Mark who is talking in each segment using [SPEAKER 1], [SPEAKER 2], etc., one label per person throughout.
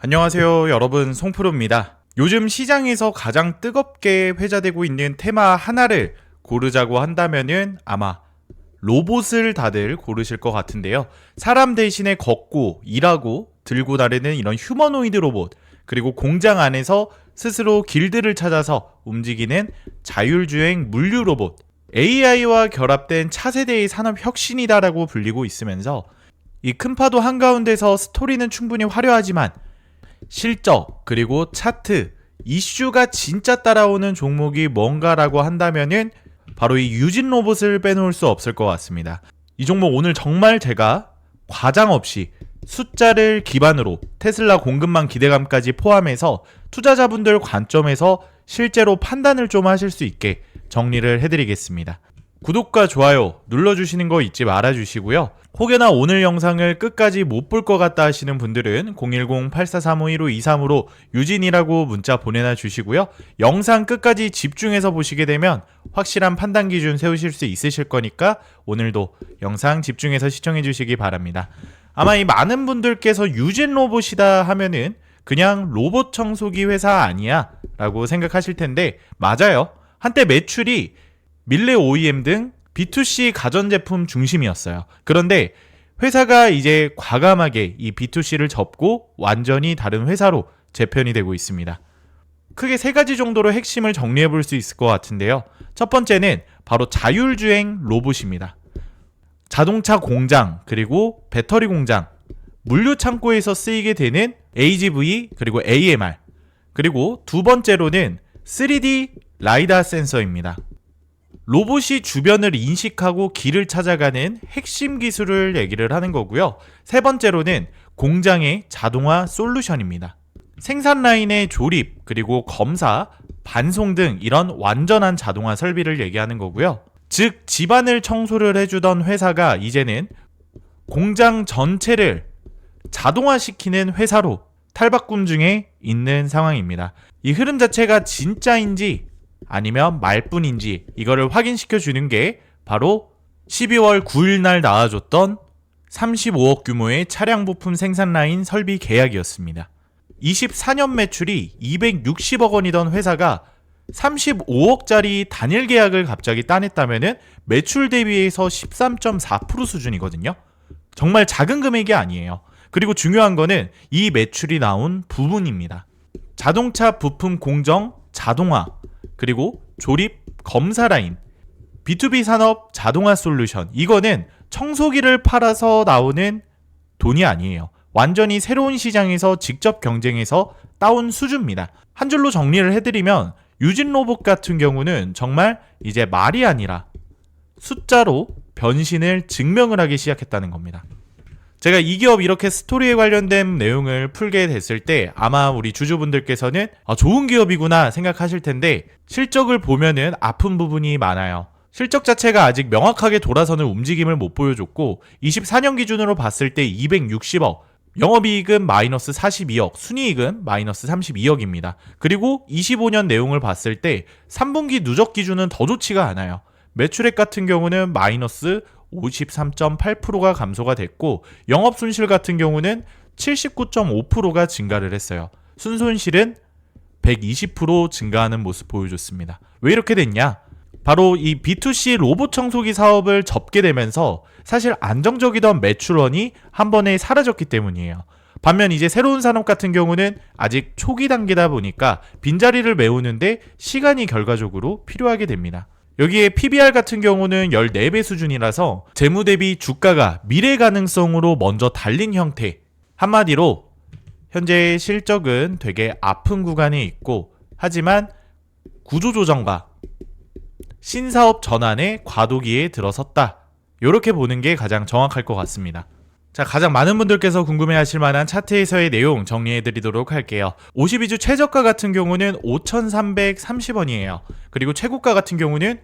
[SPEAKER 1] 안녕하세요 여러분, 송프로입니다. 요즘 시장에서 가장 뜨겁게 회자되고 있는 테마 하나를 고르자고 한다면은 아마 로봇을 다들 고르실 것 같은데요. 사람 대신에 걷고 일하고 들고 다니는 이런 휴머노이드 로봇, 그리고 공장 안에서 스스로 길들을 찾아서 움직이는 자율주행 물류 로봇, AI와 결합된 차세대의 산업 혁신이다라고 불리고 있으면서 이 큰 파도 한가운데서 스토리는 충분히 화려하지만 실적, 그리고 차트, 이슈가 진짜 따라오는 종목이 뭔가라고 한다면은 바로 이 유진 로봇을 빼놓을 수 없을 것 같습니다. 이 종목 오늘 정말 제가 과장 없이 숫자를 기반으로 테슬라 공급망 기대감까지 포함해서 투자자분들 관점에서 실제로 판단을 좀 하실 수 있게 정리를 해드리겠습니다. 구독과 좋아요 눌러주시는 거 잊지 말아주시고요. 혹여나 오늘 영상을 끝까지 못 볼 것 같다 하시는 분들은 010-8435-1523으로 유진이라고 문자 보내놔 주시고요. 영상 끝까지 집중해서 보시게 되면 확실한 판단 기준 세우실 수 있으실 거니까 오늘도 영상 집중해서 시청해 주시기 바랍니다. 아마 이 많은 분들께서 유진 로봇이다 하면은 그냥 로봇 청소기 회사 아니야 라고 생각하실 텐데, 맞아요. 한때 매출이 밀레 OEM 등 B2C 가전제품 중심이었어요. 그런데 회사가 이제 과감하게 이 B2C를 접고 완전히 다른 회사로 재편이 되고 있습니다. 크게 세 가지 정도로 핵심을 정리해 볼 수 있을 것 같은데요. 첫 번째는 바로 자율주행 로봇입니다. 자동차 공장, 그리고 배터리 공장, 물류 창고에서 쓰이게 되는 AGV, 그리고 AMR, 그리고 두 번째로는 3D 라이다 센서입니다. 로봇이 주변을 인식하고 길을 찾아가는 핵심 기술을 얘기를 하는 거고요. 세 번째로는 공장의 자동화 솔루션입니다. 생산 라인의 조립, 그리고 검사, 반송 등 이런 완전한 자동화 설비를 얘기하는 거고요. 즉 집안을 청소를 해주던 회사가 이제는 공장 전체를 자동화시키는 회사로 탈바꿈 중에 있는 상황입니다. 이 흐름 자체가 진짜인지 아니면 말뿐인지 이거를 확인시켜 주는 게 바로 12월 9일 날 나와줬던 35억 규모의 차량 부품 생산 라인 설비 계약이었습니다. 24년 매출이 260억 원이던 회사가 35억짜리 단일 계약을 갑자기 따냈다면은 매출 대비해서 13.4% 수준이거든요. 정말 작은 금액이 아니에요. 그리고 중요한 거는 이 매출이 나온 부분입니다. 자동차 부품 공정 자동화, 그리고 조립 검사 라인, B2B 산업 자동화 솔루션, 이거는 청소기를 팔아서 나오는 돈이 아니에요. 완전히 새로운 시장에서 직접 경쟁해서 따온 수주입니다. 한 줄로 정리를 해드리면 유진 로봇 같은 경우는 정말 이제 말이 아니라 숫자로 변신을 증명을 하기 시작했다는 겁니다. 제가 이 기업 이렇게 스토리에 관련된 내용을 풀게 됐을 때 아마 우리 주주분들께서는 좋은 기업이구나 생각하실 텐데, 실적을 보면은 아픈 부분이 많아요. 실적 자체가 아직 명확하게 돌아서는 움직임을 못 보여줬고 24년 기준으로 봤을 때 260억, 영업이익은 마이너스 42억, 순이익은 마이너스 32억입니다. 그리고 25년 내용을 봤을 때 3분기 누적 기준은 더 좋지가 않아요. 매출액 같은 경우는 마이너스 53.8%가 감소가 됐고 영업손실 같은 경우는 79.5%가 증가를 했어요. 순손실은 120% 증가하는 모습 보여줬습니다. 왜 이렇게 됐냐? 바로 이 B2C 로봇 청소기 사업을 접게 되면서 사실 안정적이던 매출원이 한 번에 사라졌기 때문이에요. 반면 이제 새로운 산업 같은 경우는 아직 초기 단계다 보니까 빈자리를 메우는데 시간이 결과적으로 필요하게 됩니다. 여기에 PBR 같은 경우는 14배 수준이라서 재무 대비 주가가 미래 가능성으로 먼저 달린 형태. 한마디로 현재 실적은 되게 아픈 구간에 있고, 하지만 구조조정과 신사업 전환의 과도기에 들어섰다. 이렇게 보는 게 가장 정확할 것 같습니다. 자, 가장 많은 분들께서 궁금해하실 만한 차트에서의 내용 정리해드리도록 할게요. 52주 최저가 같은 경우는 5,330원이에요. 그리고 최고가 같은 경우는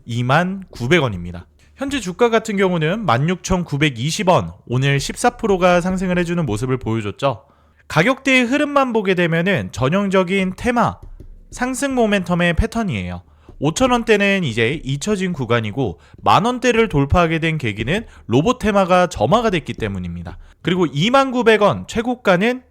[SPEAKER 1] 29,000원입니다. 현재 주가 같은 경우는 16,920원, 오늘 14%가 상승을 해주는 모습을 보여줬죠. 가격대의 흐름만 보게 되면은 전형적인 테마, 상승 모멘텀의 패턴이에요. 5,000원대는 이제 잊혀진 구간이고, 만원대를 돌파하게 된 계기는 로봇 테마가 점화가 됐기 때문입니다. 그리고 29,000원 최고가는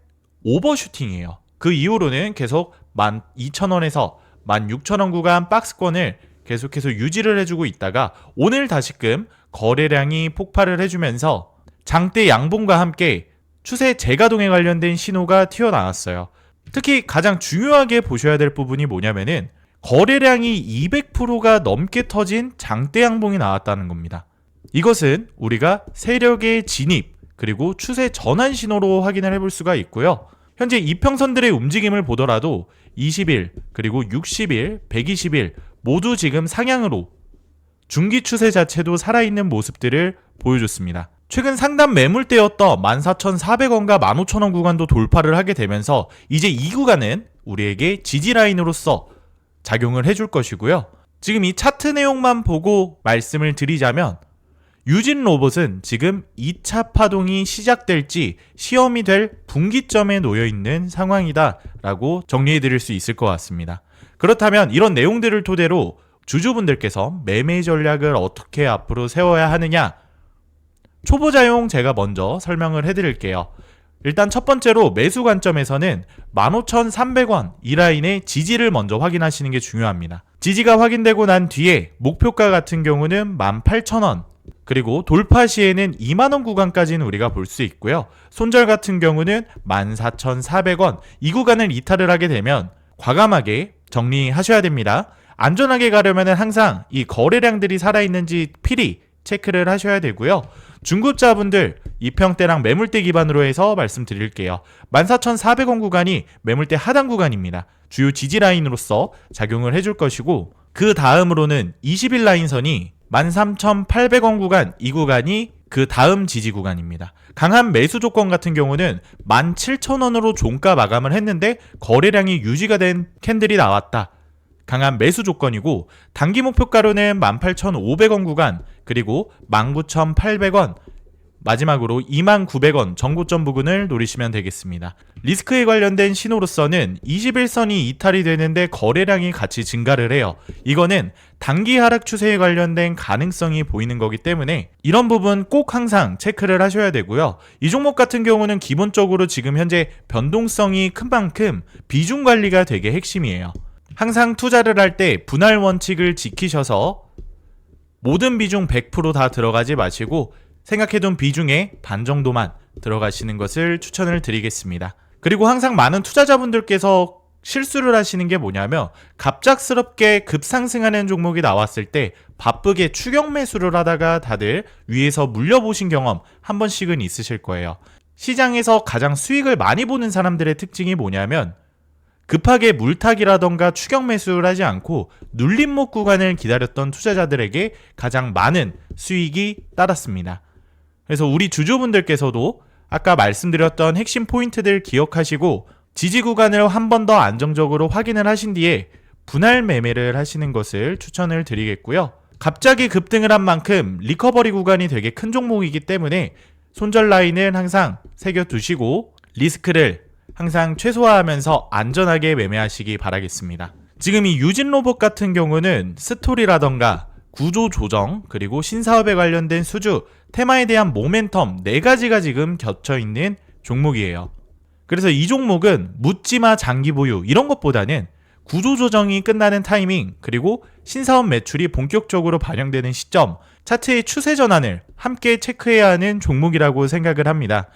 [SPEAKER 1] 오버슈팅이에요. 그 이후로는 계속 12,000원에서 16,000원 구간 박스권을 계속해서 유지를 해주고 있다가 오늘 다시금 거래량이 폭발을 해주면서 장대 양봉과 함께 추세 재가동에 관련된 신호가 튀어나왔어요. 특히 가장 중요하게 보셔야 될 부분이 뭐냐면은 거래량이 200%가 넘게 터진 장대 양봉이 나왔다는 겁니다. 이것은 우리가 세력의 진입 그리고 추세 전환 신호로 확인을 해볼 수가 있고요. 현재 이평선들의 움직임을 보더라도 20일 그리고 60일, 120일 모두 지금 상향으로 중기 추세 자체도 살아있는 모습들을 보여줬습니다. 최근 상단 매물대였던 14,400원과 15,000원 구간도 돌파를 하게 되면서 이제 이 구간은 우리에게 지지라인으로서 작용을 해줄 것이고요. 지금 이 차트 내용만 보고 말씀을 드리자면 유진 로봇은 지금 2차 파동이 시작될지 시험이 될 분기점에 놓여있는 상황이다 라고 정리해 드릴 수 있을 것 같습니다. 그렇다면 이런 내용들을 토대로 주주분들께서 매매 전략을 어떻게 앞으로 세워야 하느냐, 초보자용 제가 먼저 설명을 해드릴게요. 일단 첫 번째로 매수 관점에서는 15,300원 이 라인의 지지를 먼저 확인하시는 게 중요합니다. 지지가 확인되고 난 뒤에 목표가 같은 경우는 18,000원 그리고 돌파 시에는 2만원 구간까지는 우리가 볼 수 있고요. 손절 같은 경우는 14,400원 이 구간을 이탈을 하게 되면 과감하게 정리하셔야 됩니다. 안전하게 가려면 항상 이 거래량들이 살아있는지 필히 체크를 하셔야 되고요. 중급자분들 이평대랑 매물대 기반으로 해서 말씀드릴게요. 14,400원 구간이 매물대 하단 구간입니다. 주요 지지라인으로서 작용을 해줄 것이고 그 다음으로는 20일 라인선이 13,800원 구간, 이 구간이 그 다음 지지 구간입니다. 강한 매수 조건 같은 경우는 17,000원으로 종가 마감을 했는데 거래량이 유지가 된 캔들이 나왔다. 강한 매수 조건이고 단기 목표가로는 18,500원 구간 그리고 19,800원 마지막으로 29,000원 정고점 부근을 노리시면 되겠습니다. 리스크에 관련된 신호로서는 21선이 이탈이 되는데 거래량이 같이 증가를 해요. 이거는 단기 하락 추세에 관련된 가능성이 보이는 거기 때문에 이런 부분 꼭 항상 체크를 하셔야 되고요. 이 종목 같은 경우는 기본적으로 지금 현재 변동성이 큰 만큼 비중 관리가 되게 핵심이에요. 항상 투자를 할 때 분할 원칙을 지키셔서 모든 비중 100% 다 들어가지 마시고 생각해둔 비중의 반 정도만 들어가시는 것을 추천을 드리겠습니다. 그리고 항상 많은 투자자분들께서 실수를 하시는 게 뭐냐면 갑작스럽게 급상승하는 종목이 나왔을 때 바쁘게 추격 매수를 하다가 다들 위에서 물려보신 경험 한 번씩은 있으실 거예요. 시장에서 가장 수익을 많이 보는 사람들의 특징이 뭐냐면 급하게 물타기라던가 추격 매수를 하지 않고 눌림목 구간을 기다렸던 투자자들에게 가장 많은 수익이 따랐습니다. 그래서 우리 주주분들께서도 아까 말씀드렸던 핵심 포인트들 기억하시고 지지 구간을 한 번 더 안정적으로 확인을 하신 뒤에 분할 매매를 하시는 것을 추천을 드리겠고요. 갑자기 급등을 한 만큼 리커버리 구간이 되게 큰 종목이기 때문에 손절 라인은 항상 새겨두시고 리스크를 항상 최소화하면서 안전하게 매매하시기 바라겠습니다. 지금 이 유진 로봇 같은 경우는 스토리라던가 구조 조정 그리고 신사업에 관련된 수주, 테마에 대한 모멘텀 4가지가 지금 겹쳐있는 종목이에요. 그래서 이 종목은 묻지마 장기 보유 이런 것보다는 구조 조정이 끝나는 타이밍 그리고 신사업 매출이 본격적으로 반영되는 시점, 차트의 추세 전환을 함께 체크해야 하는 종목이라고 생각을 합니다.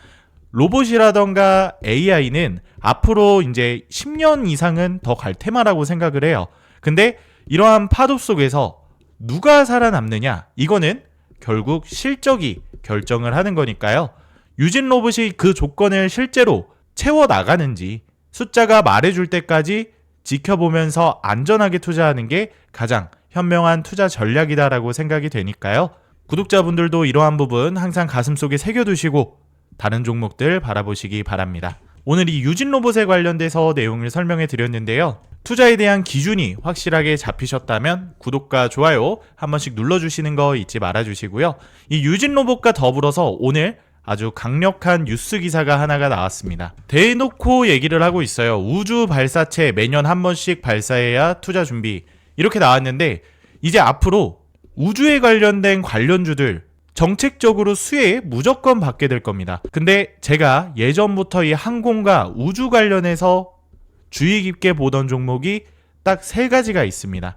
[SPEAKER 1] 로봇이라던가 AI는 앞으로 이제 10년 이상은 더 갈 테마라고 생각을 해요. 근데 이러한 파도 속에서 누가 살아남느냐? 이거는 결국 실적이 결정을 하는 거니까요. 유진 로봇이 그 조건을 실제로 채워나가는지 숫자가 말해줄 때까지 지켜보면서 안전하게 투자하는 게 가장 현명한 투자 전략이다라고 생각이 되니까요. 구독자분들도 이러한 부분 항상 가슴속에 새겨두시고 다른 종목들 바라보시기 바랍니다. 오늘 이 유진 로봇에 관련돼서 내용을 설명해 드렸는데요. 투자에 대한 기준이 확실하게 잡히셨다면 구독과 좋아요 한 번씩 눌러주시는 거 잊지 말아주시고요. 이 유진 로봇과 더불어서 오늘 아주 강력한 뉴스 기사가 하나가 나왔습니다. 대놓고 얘기를 하고 있어요. 우주 발사체 매년 한 번씩 발사해야 투자 준비 이렇게 나왔는데 이제 앞으로 우주에 관련된 관련주들 정책적으로 수혜 무조건 받게 될 겁니다. 근데 제가 예전부터 이 항공과 우주 관련해서 주의 깊게 보던 종목이 딱 3가지가 있습니다.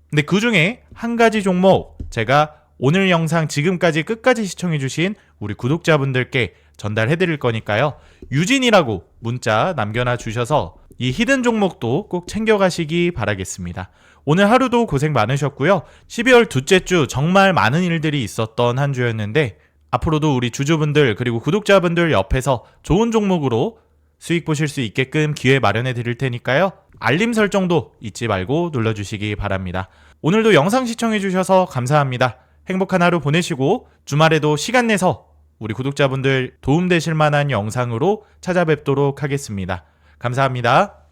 [SPEAKER 1] 근데 그 중에 한 가지 종목 제가 오늘 영상 지금까지 끝까지 시청해주신 우리 구독자분들께 전달해 드릴 거니까요. 유진이라고 문자 남겨놔 주셔서 이 히든 종목도 꼭 챙겨가시기 바라겠습니다. 오늘 하루도 고생 많으셨고요. 12월 둘째 주 정말 많은 일들이 있었던 한 주였는데 앞으로도 우리 주주분들 그리고 구독자분들 옆에서 좋은 종목으로 수익 보실 수 있게끔 기회 마련해 드릴 테니까요. 알림 설정도 잊지 말고 눌러주시기 바랍니다. 오늘도 영상 시청해 주셔서 감사합니다. 행복한 하루 보내시고 주말에도 시간 내서 우리 구독자분들 도움되실 만한 영상으로 찾아뵙도록 하겠습니다. 감사합니다.